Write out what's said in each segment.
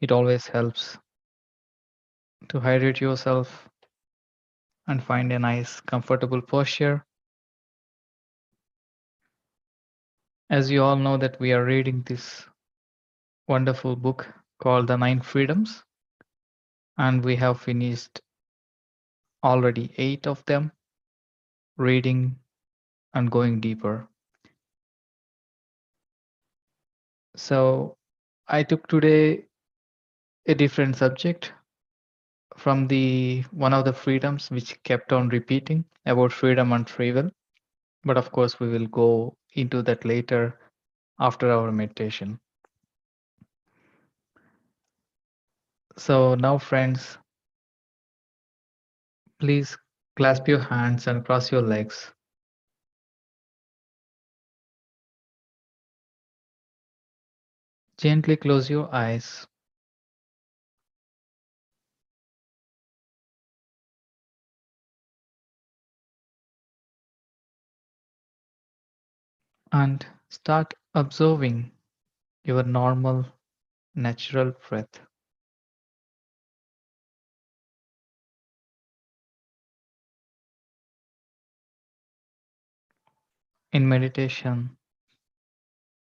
It always helps to hydrate yourself and find a nice, comfortable posture. As you all know that we are reading this wonderful book called The Nine Freedoms, and we have finished already 8 of them, reading and going deeper. So I took today a different subject from the one of the freedoms which kept on repeating about freedom and free will. But of course, we will go into that later after our meditation. So now, friends, please clasp your hands and cross your legs. Gently close your eyes and start observing your normal, natural breath. In meditation,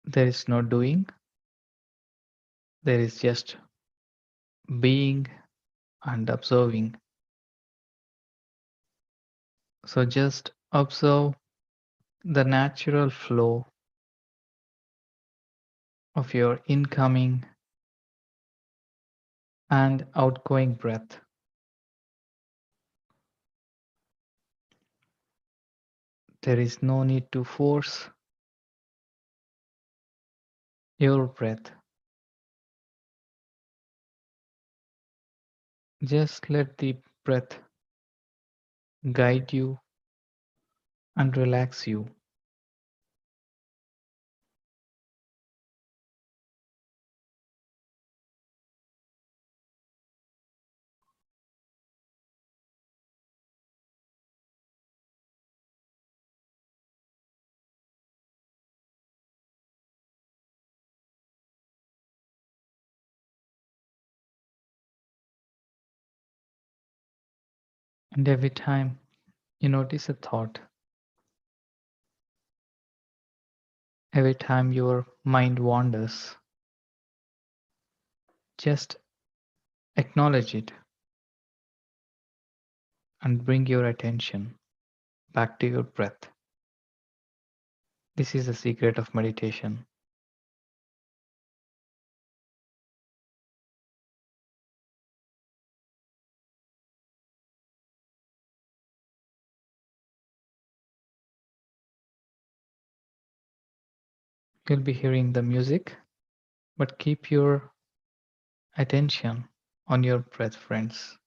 there is no doing, there is just being and observing. So just observe the natural flow of your incoming and outgoing breath. There is no need to force your breath. Just let the breath guide you and relax you. And every time you notice a thought, every time your mind wanders, just acknowledge it and bring your attention back to your breath. This is the secret of meditation. You'll be hearing the music, but keep your attention on your breath, friends.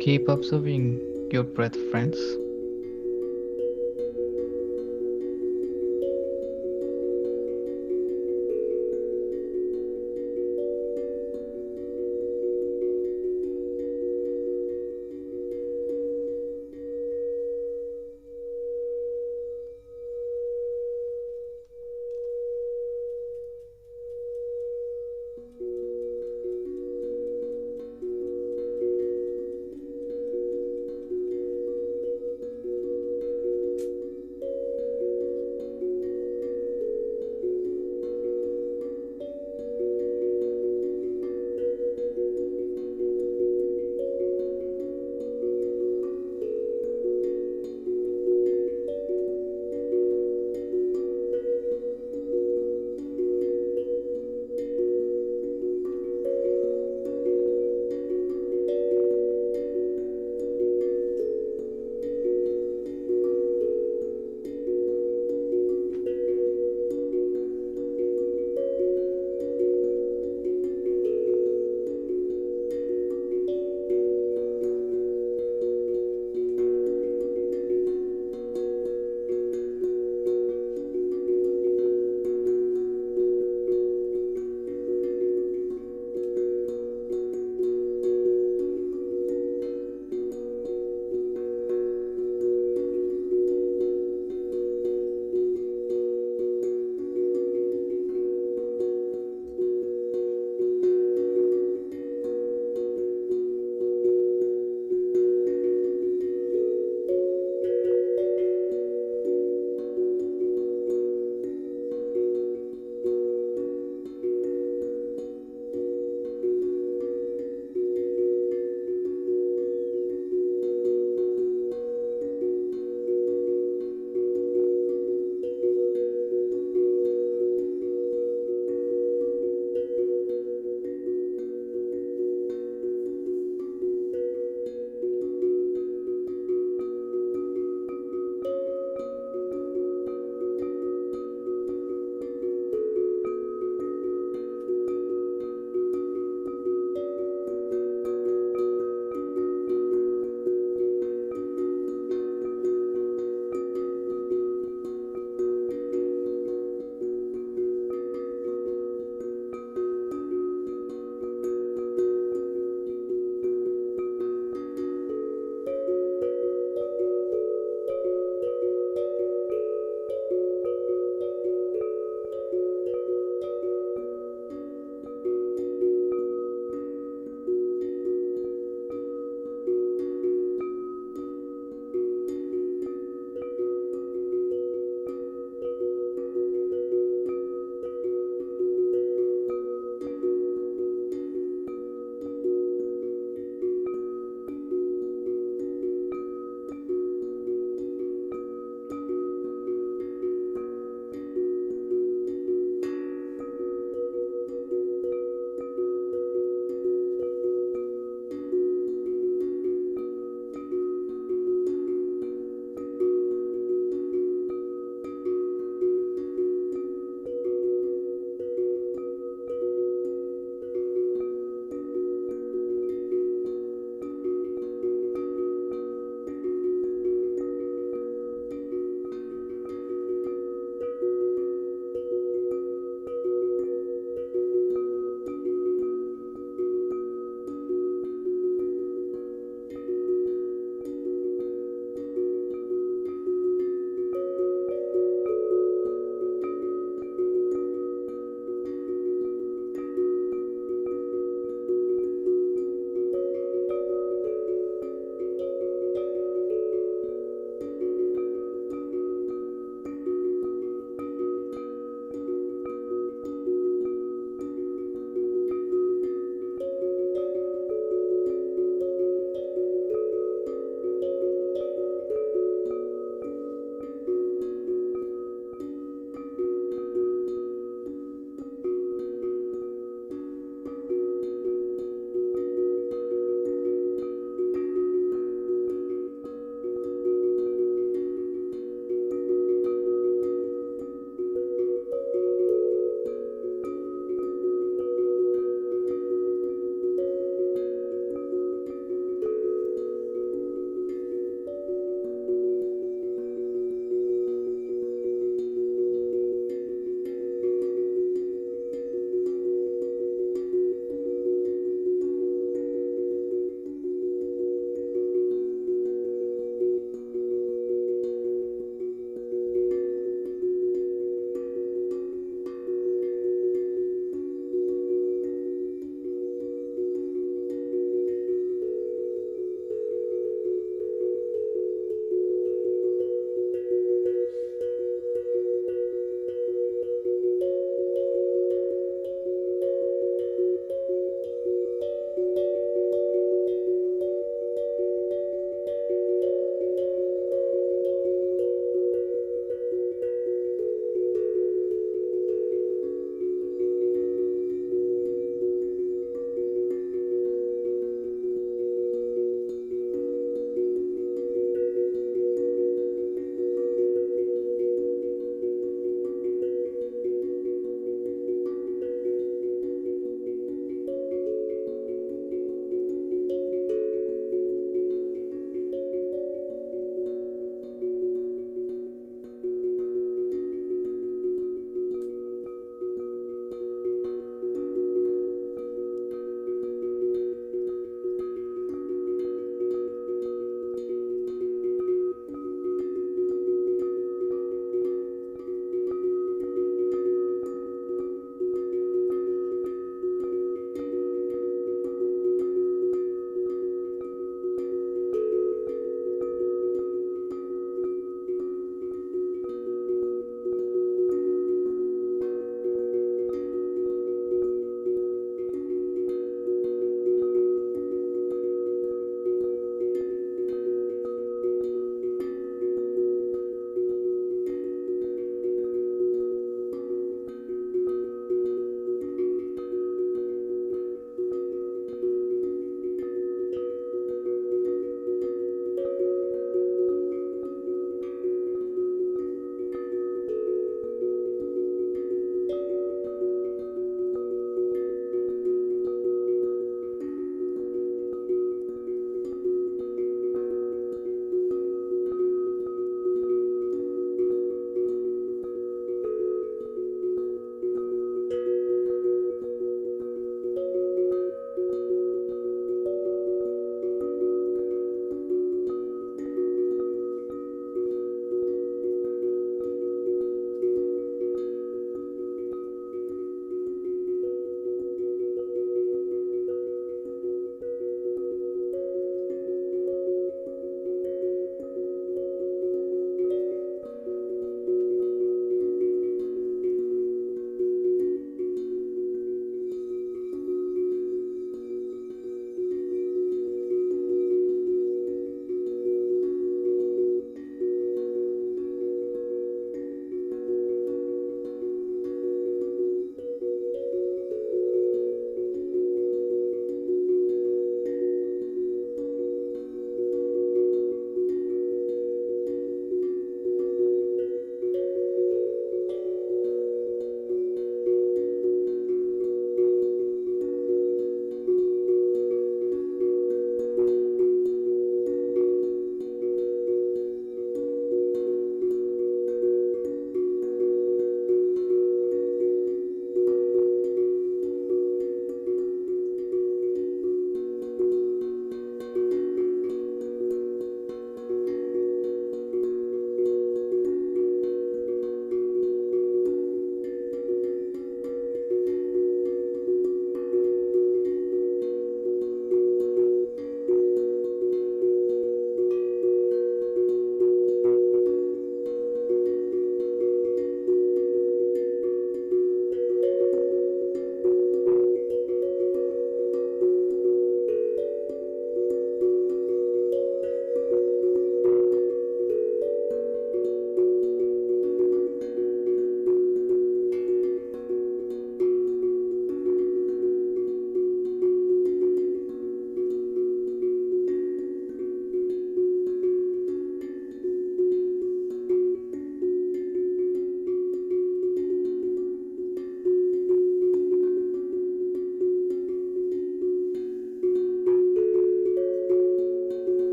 Keep observing your breath, friends.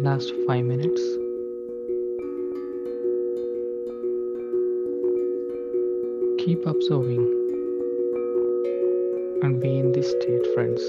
last 5 minutes. Keep observing and be in this state, friends.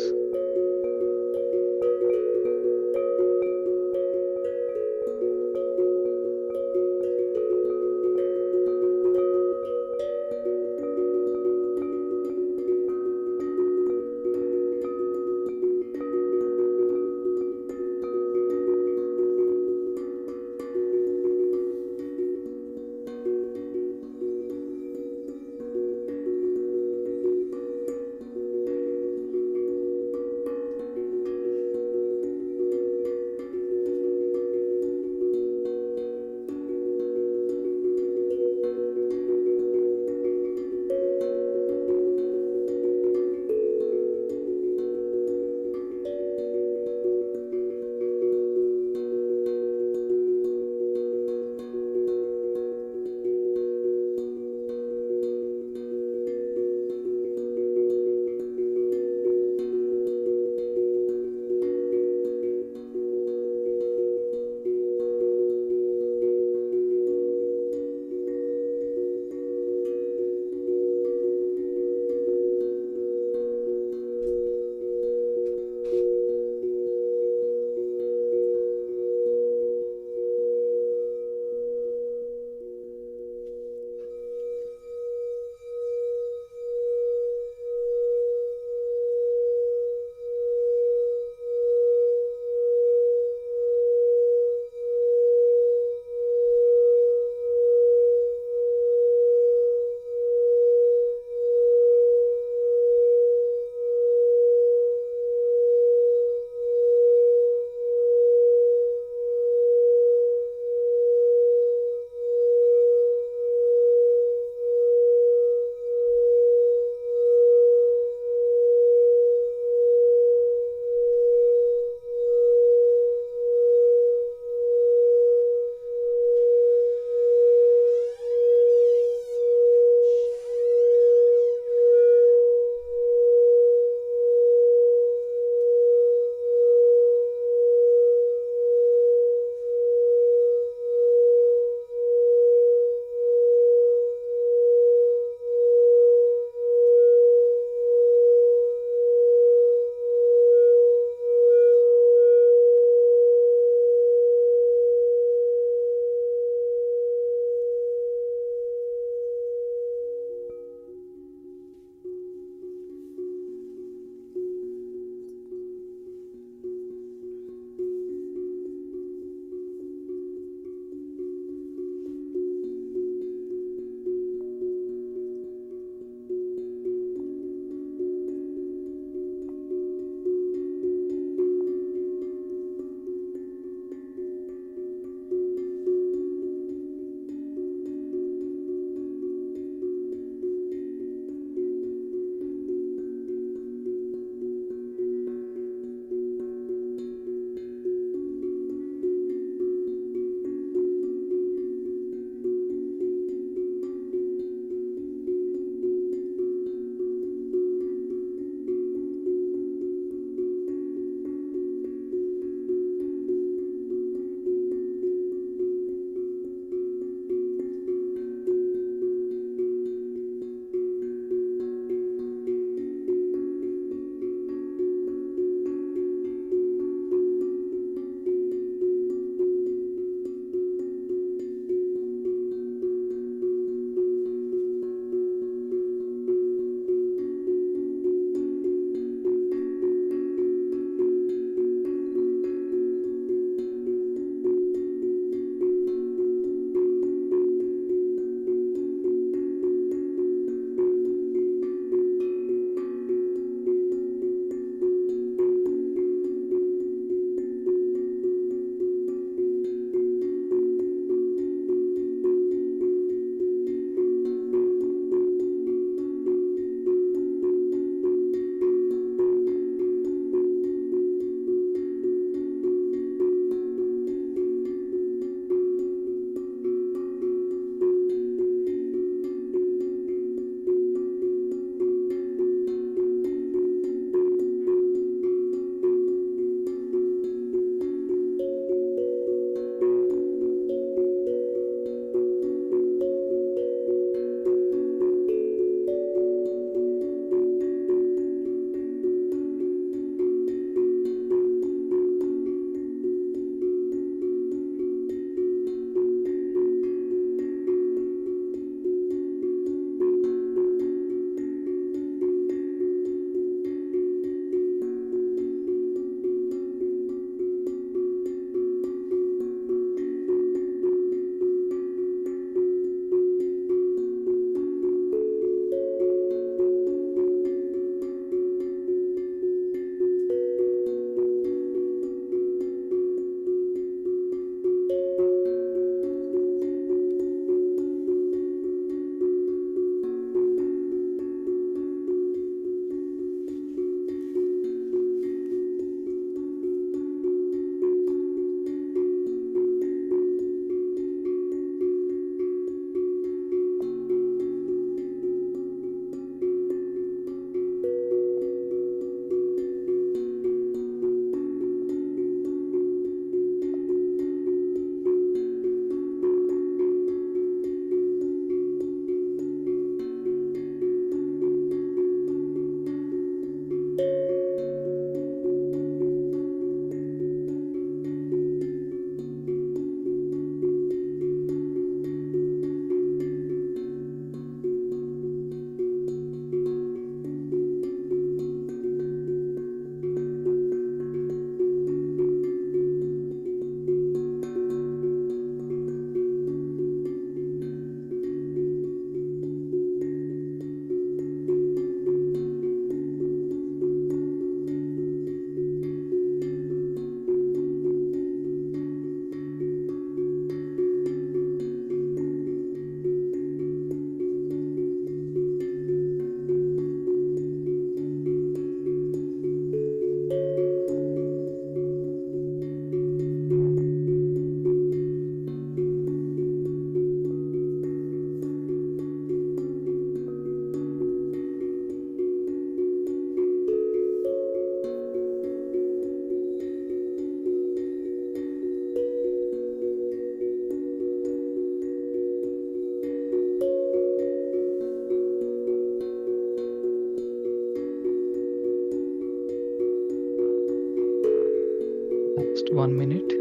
1 minute.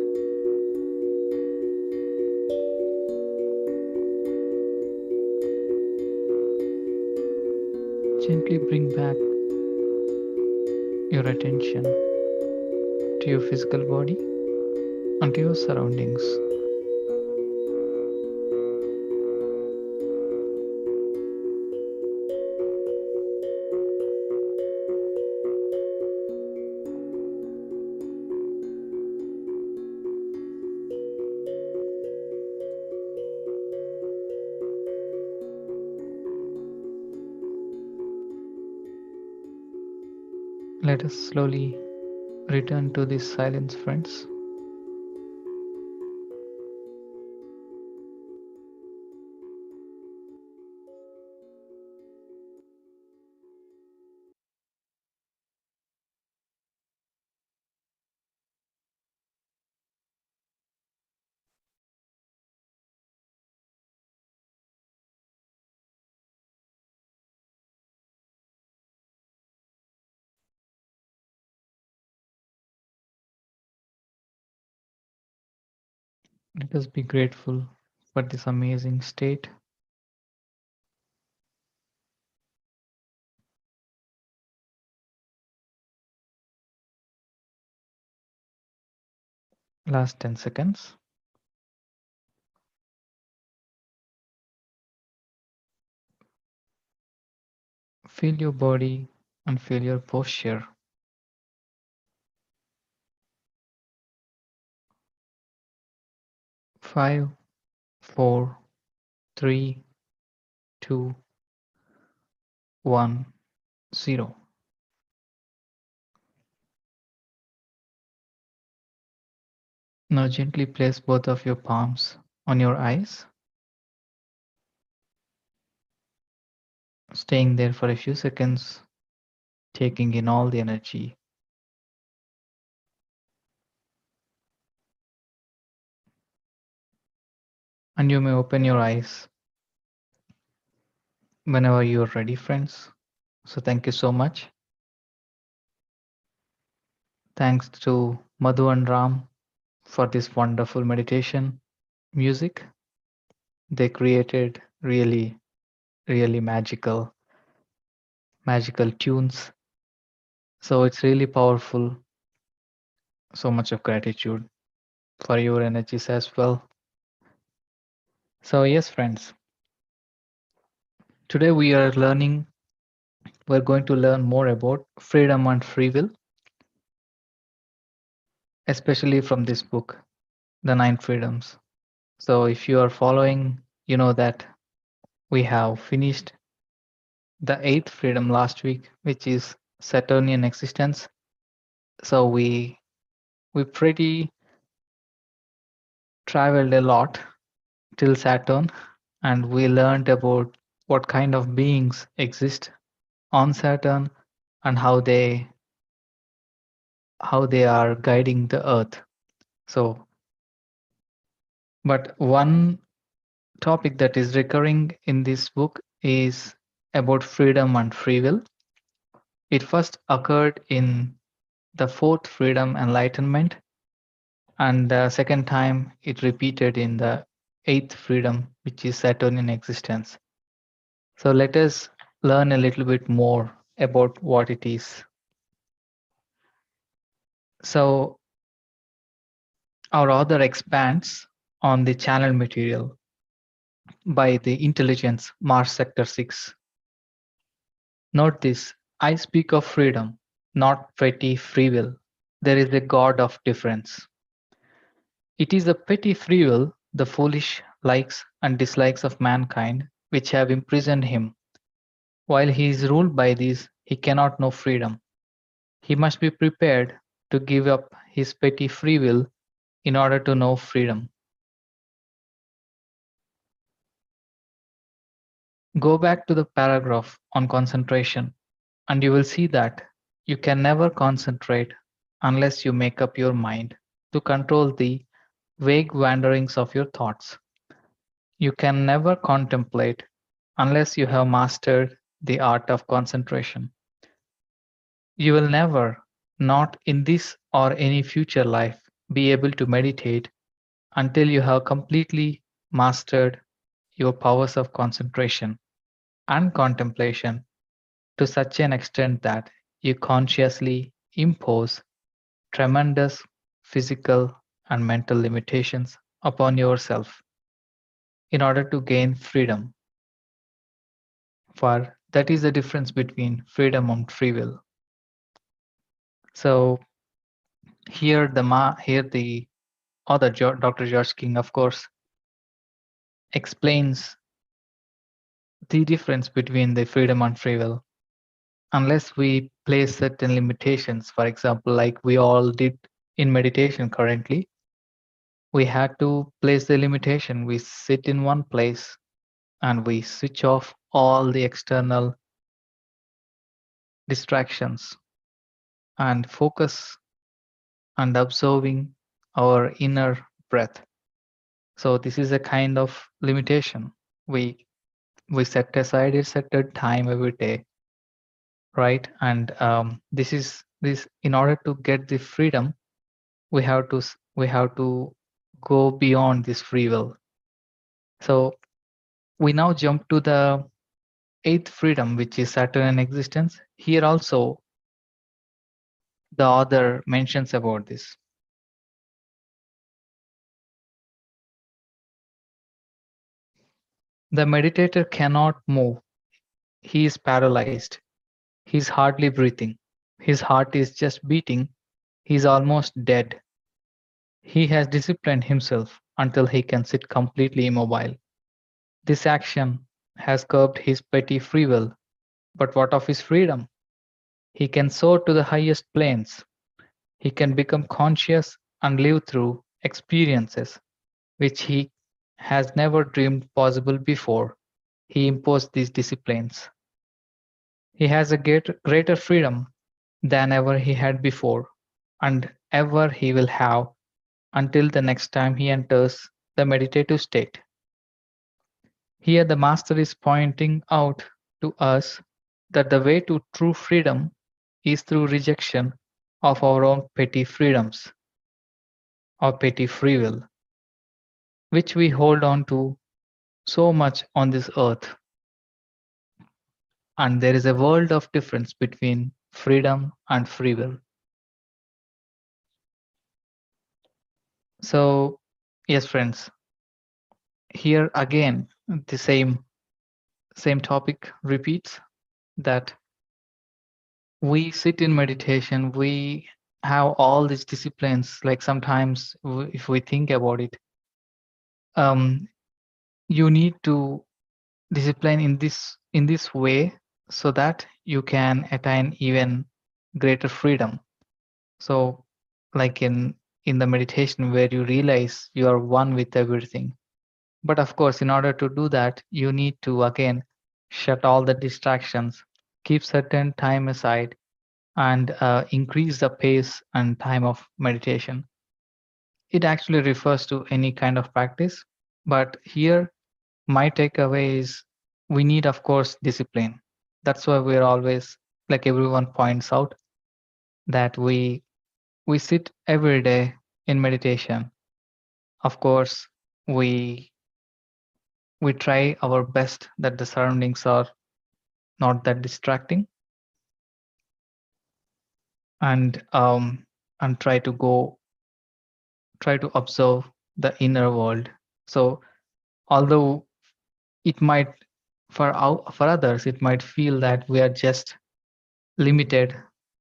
Gently bring back your attention to your physical body and to your surroundings. Let us slowly return to this silence, friends. Let us be grateful for this amazing state. Last 10 seconds. Feel your body and feel your posture. 5, 4, 3, 2, 1, 0. Now gently place both of your palms on your eyes, staying there for a few seconds, taking in all the energy. And you may open your eyes whenever you're ready, friends. So thank you so much. Thanks to Madhu and Ram for this wonderful meditation music. They created really magical tunes. So it's really powerful. So much of gratitude for your energies as well. So yes, friends, today we're going to learn more about freedom and free will, especially from this book, The Nine Freedoms. So if you are following, you know that we have finished the eighth freedom last week, which is Saturnian existence. So we pretty traveled a lot till Saturn, and we learned about what kind of beings exist on Saturn and how they are guiding the earth. So, but one topic that is recurring in this book is about freedom and free will. It first occurred in the fourth freedom enlightenment, and the second time it repeated in the eighth freedom, which is Saturnian existence. So let us learn a little bit more about what it is. So our author expands on the channel material by the intelligence Mars Sector 6. Note this: I speak of freedom, not petty free will. There is a God of difference. It is the petty free will, the foolish likes and dislikes of mankind, which have imprisoned him. While he is ruled by these, he cannot know freedom. He must be prepared to give up his petty free will in order to know freedom. Go back to the paragraph on concentration, and you will see that you can never concentrate unless you make up your mind to control the vague wanderings of your thoughts. You can never contemplate unless you have mastered the art of concentration. You will never, not in this or any future life, be able to meditate until you have completely mastered your powers of concentration and contemplation to such an extent that you consciously impose tremendous physical and mental limitations upon yourself in order to gain freedom. For that is the difference between freedom and free will. So here the author Dr. George King, of course, explains the difference between the freedom and free will. Unless we place certain limitations, for example, like we all did in meditation currently, we had to place the limitation. We sit in one place and we switch off all the external distractions and focus and observing our inner breath. So this is a kind of limitation. We we set aside a certain time every day, right? And this is this in order to get the freedom, we have to go beyond this free will. So we now jump to the eighth freedom, which is Saturn and existence. Here also the author mentions about this. The meditator cannot move. He is paralyzed. He is hardly breathing. His heart is just beating. He is almost dead. He has disciplined himself until he can sit completely immobile. This action has curbed his petty free will. But what of his freedom? He can soar to the highest planes. He can become conscious and live through experiences which he has never dreamed possible before he imposed these disciplines. He has a greater freedom than ever he had before, and ever he will have until the next time he enters the meditative state. Here, the Master is pointing out to us that the way to true freedom is through rejection of our own petty freedoms or petty free will, which we hold on to so much on this earth. And there is a world of difference between freedom and free will. So, yes, friends, here again the same topic repeats that we sit in meditation, we have all these disciplines. Like sometimes, if we think about it, um, you need to discipline in this way so that you can attain even greater freedom. So, like in the meditation where you realize you are one with everything. But of course, in order to do that, you need to again shut all the distractions, keep certain time aside, and increase the pace and time of meditation. It actually refers to any kind of practice. But here, my takeaway is we need, of course, discipline. That's why we're always, like everyone points out, that we sit every day in meditation. Of course, we we try our best that the surroundings are not that distracting, and try to observe the inner world. So although it might for others it might feel that we are just limited,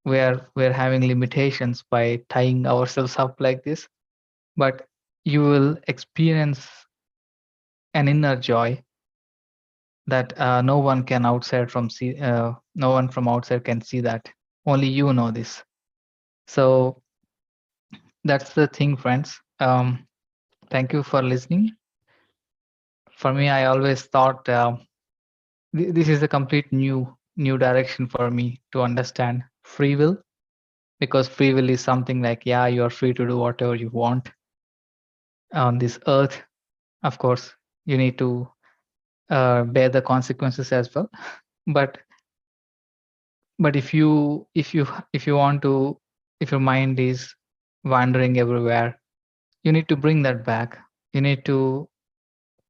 we're having limitations by tying ourselves up like this, but you will experience an inner joy that no one from outside can see that. Only you know this. So that's the thing, friends. Thank you for listening. For me, I always thought this is a complete new direction for me to understand free will, because free will is something like, yeah, you are free to do whatever you want on this earth. Of course, you need to bear the consequences as well. But if you want to, if your mind is wandering everywhere. You need to bring that back. You need to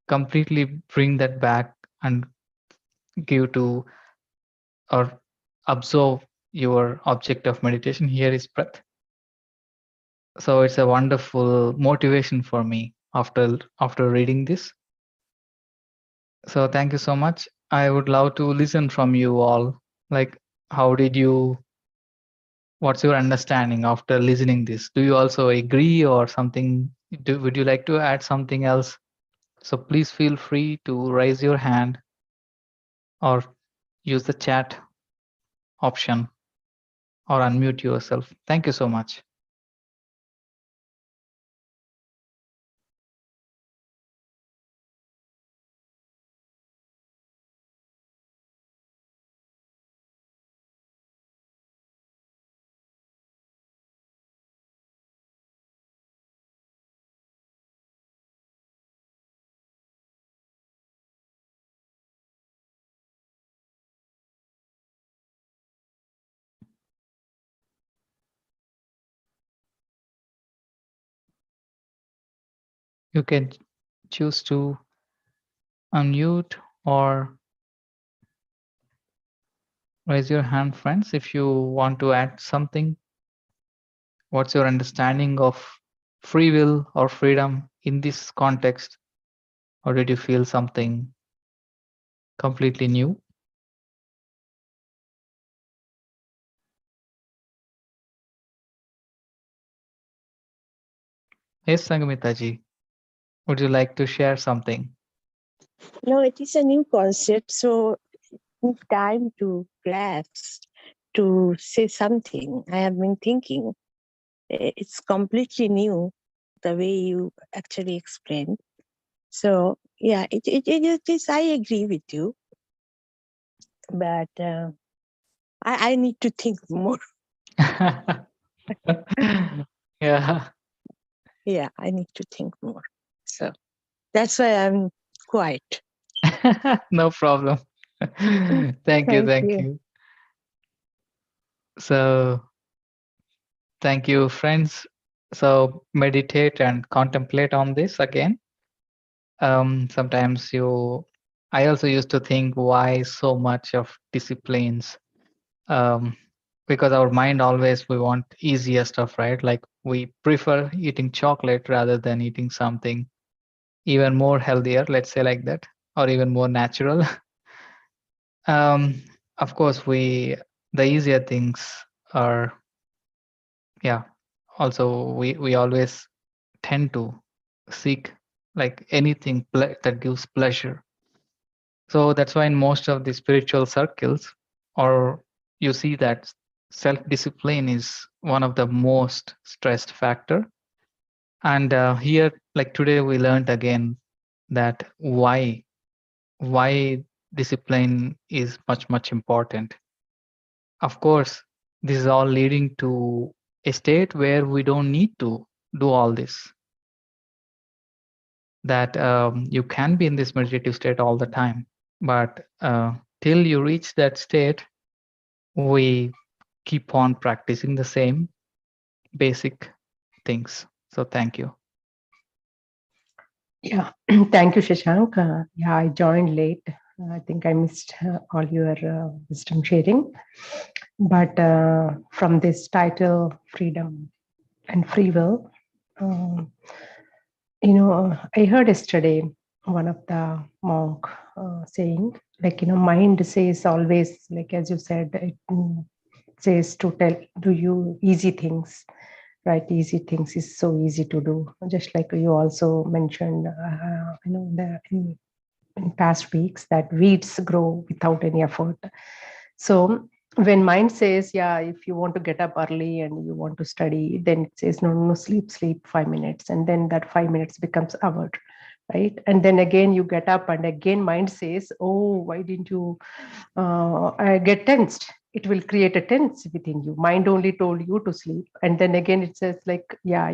completely bring that back and give to or absorb your object of meditation. Here is breath. So it's a wonderful motivation for me after reading this. So thank you so much. I would love to listen from you all. Like, how did you? What's your understanding after listening this? Do you also agree or something? Would you like to add something else? So please feel free to raise your hand or use the chat option or unmute yourself. Thank you so much. You can choose to unmute or raise your hand, friends, if you want to add something. What's your understanding of free will or freedom in this context? Or did you feel something completely new? Yes, Sangamita would you like to share something? No, it is a new concept, so need time to grasp, to say something. I have been thinking it's completely new the way you actually explained. So yeah, it is. I agree with you, but I need to think more. Yeah. Yeah, I need to think more. So that's why I'm quiet. No problem. Thank you. Thank Thank you. you. So, thank you, friends. So, meditate and contemplate on this again. Sometimes I also used to think why so much of disciplines. Um, because our mind always we want easier stuff, right? Like we prefer eating chocolate rather than eating something even more healthier, let's say like that, or even more natural. um, of course, the easier things are, yeah. Also, we always tend to seek like anything that gives pleasure. So that's why in most of the spiritual circles, or you see that self-discipline is one of the most stressed factor. And here, like today, we learned again that why discipline is much important. Of course, this is all leading to a state where we don't need to do all this. That you can be in this meditative state all the time, but till you reach that state, we keep on practicing the same basic things. So thank you. Yeah, thank you, Shashank. Yeah, I joined late. I think I missed all your wisdom sharing. But from this title, Freedom and Free Will, um, I heard yesterday one of the monk saying, like, mind says always, like as you said, it says to tell, do you easy things, right? Easy things is so easy to do. Just like you also mentioned, in past weeks, that weeds grow without any effort. So when mind says, yeah, if you want to get up early and you want to study, then it says, no, sleep 5 minutes. And then that 5 minutes becomes hour, right? And then again, you get up and again, mind says, oh, why didn't you get tensed? It will create a tense within you. Mind only told you to sleep. And then again, it says like, yeah,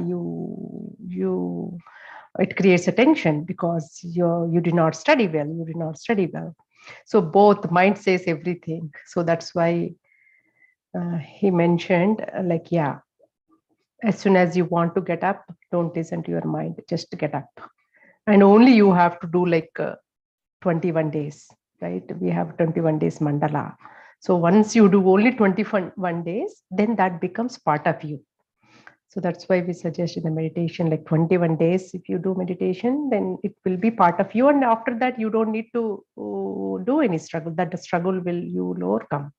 it creates a tension because you did not study well. So both mind says everything. So that's why he mentioned like, yeah, As soon as you want to get up, don't listen to your mind, just get up. And only you have to do like 21 days, right? We have 21 days mandala. So once you do only 21 days, then that becomes part of you. So that's why we suggest in the meditation, like 21 days, if you do meditation, then it will be part of you. And after that, you don't need to do any struggle. That the struggle you will overcome.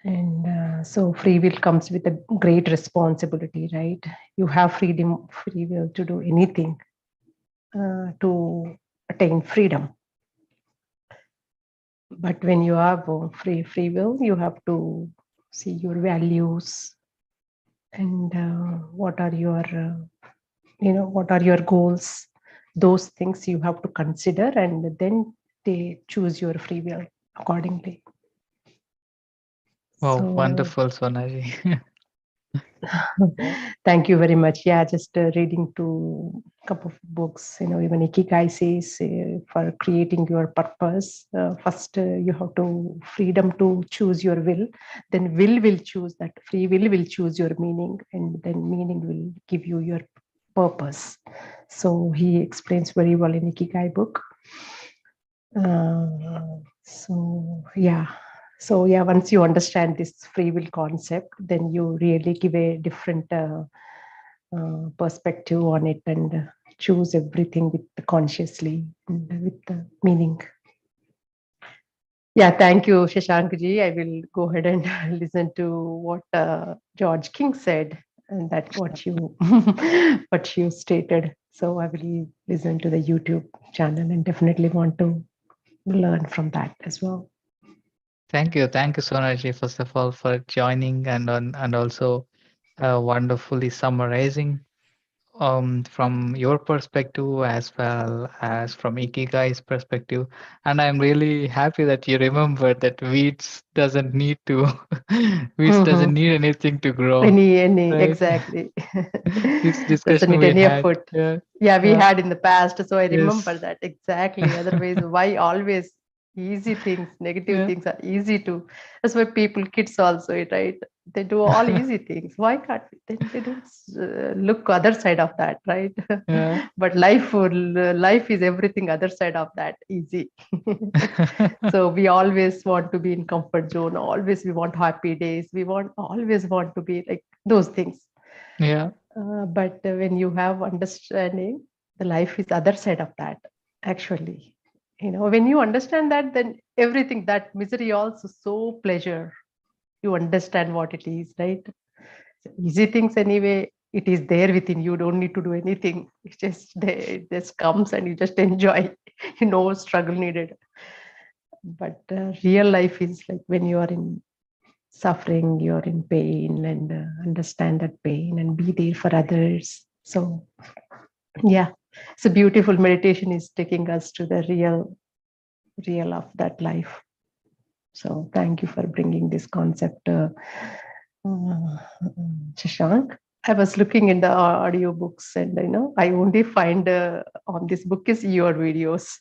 And so free will comes with a great responsibility, right? You have freedom, free will to do anything to attain freedom. But when you have free will, you have to see your values and what are your what are your goals. Those things you have to consider, and then they choose your free will accordingly. Wow, So wonderful, Sonaji. thank you very much. Yeah, just reading two couple of books. Even Ikigai says for creating your purpose, first you have to freedom to choose your will. Then will choose that. Free will choose your meaning, and then meaning will give you your purpose. So he explains very well in Ikigai book. So yeah, once you understand this free will concept, then you really give a different perspective on it and choose everything with consciously and with the meaning. Yeah, thank you, Shashankji. I will go ahead and listen to what George King said, and that what you what you stated. So I will listen to the YouTube channel and definitely want to learn from that as well. Thank you, Sonaji, first of all, for joining and also wonderfully summarizing from your perspective as well as from Ikigai's perspective. And I'm really happy that you remember that weeds doesn't need to weeds doesn't need anything to grow, Any right? exactly. This Doesn't discussion need we any had, effort. yeah, Yeah, we yeah, had in the past, so I remember yes, that exactly. Otherwise, why always easy things, negative yeah, things are easy to. That's why people, kids also, right? They do all easy things. Why can't we? Then they don't look other side of that, right? yeah. But life is everything other side of that easy. So we always want to be in comfort zone. Always we want happy days. We want always want to be like those things. Yeah, But when you have understanding, the life is other side of that. Actually, when you understand that, then everything that misery also so pleasure. You understand what it is, right? Easy things anyway. It is there within you. Don't need to do anything. It's just there. It just comes and you just enjoy. Struggle needed. But real life is like when you are in suffering, you're in pain, and understand that pain and be there for others. So yeah, it's a beautiful meditation is taking us to the real of that life. So thank you for bringing this concept, Shashank. I was looking in the audio books, and I only find on this book is your videos.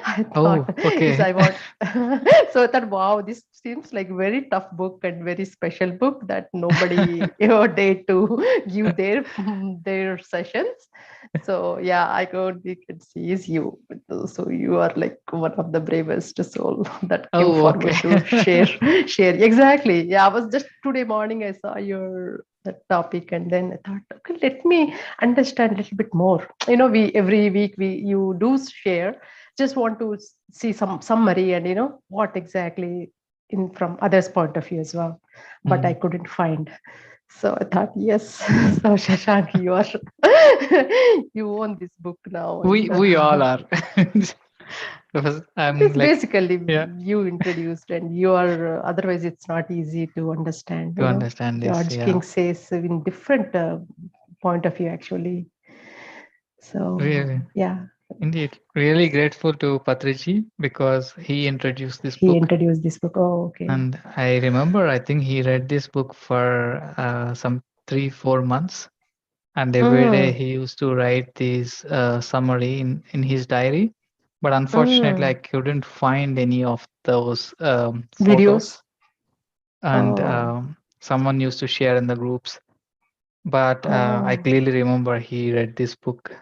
I thought oh, is okay. I want so I thought, wow, this seems like very tough book and very special book that nobody dare to give their sessions. So yeah, I could we could see is you. So you are like one of the bravest soul that came Oh, okay. forward to share. Exactly. Yeah, I was just today morning I saw your that topic, and then I thought, okay, let me understand a little bit more. We every week you do share. Just want to see some summary and what exactly in from others' point of view as well. But I Mm. couldn't find. So I thought, yes. So Shashank, you are you own this book now, and We all are. Because it I'm is like, basically yeah, you introduced, and you are otherwise it's not easy to understand. to understand this, George yeah. King says in different point of view actually. So Really, yeah, indeed. Really grateful to Patriji because he introduced this he book. introduced this book. Oh, okay. And I remember, I think he read this book for some 3, 4 months. And every day Mm, he used to write this summary in his diary. But unfortunately, I mm. couldn't find any of those photos. Videos. And Oh, someone used to share in the groups. but I Oh, clearly remember he read this book,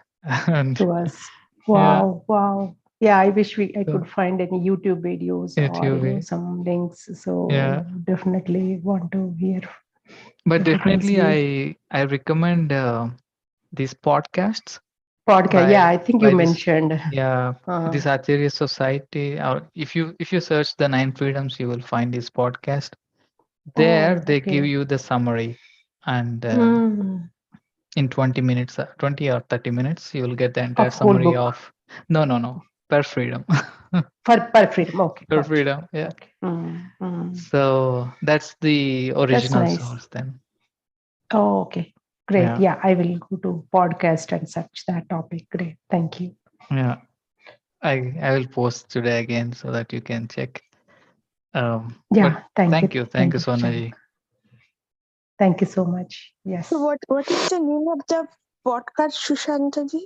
and to us. yeah, Wow, wow. Yeah, I wish I so could find any YouTube videos or YouTube, some links. So yeah. definitely want to hear But if it was definitely, you. I recommend these podcasts Podcast. Yeah, I think you by this, mentioned. yeah, Uh, this Acharya Society. Or if you search the Nine Freedoms, you will find this podcast. There, oh, they give okay. you the summary, and Mm, in 20 minutes, 20 or 30 minutes, you will get the entire of whole summary book of. No, per freedom. per freedom. Okay, Per gotcha. freedom, yeah. Okay. So that's the That's original nice. source then. Oh, okay. Great. Yeah, Yeah, I will go to podcast and search that topic. Great. Thank you. yeah. I will post today again so that you can check. But Yeah, thank you. thank Thank you, you, Sashank. Sonaji. Thank you so much. So Yes. what is the name of the podcast, Shushantaji?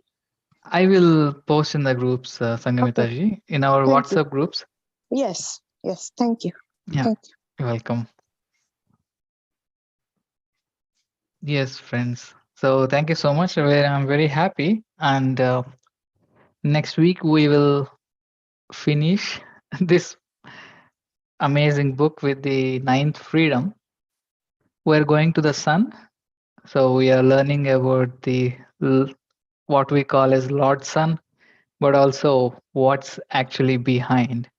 I will post in the groups, Okay, Sangamita in our thank you. WhatsApp groups. Yes, thank you. Yeah, Thank you. you're welcome. Yes, friends. So thank you so much. I'm very happy. And next week we will finish this amazing book with the ninth freedom. We're going to the sun. So we are learning about the what we call as Lord Sun, but also what's actually behind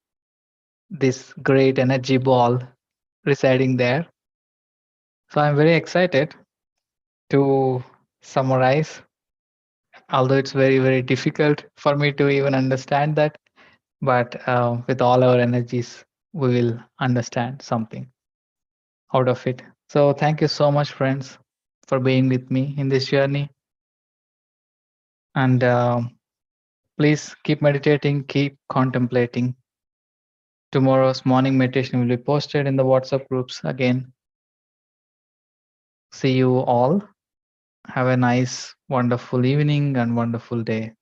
this great energy ball residing there. So I'm very excited to summarize, although it's very difficult for me to even understand that. But with all our energies, we will understand something out of it. So thank you so much, friends, for being with me in this journey. And please keep meditating, keep contemplating. Tomorrow's morning meditation will be posted in the WhatsApp groups again. See you all. Have a nice, wonderful evening and wonderful day.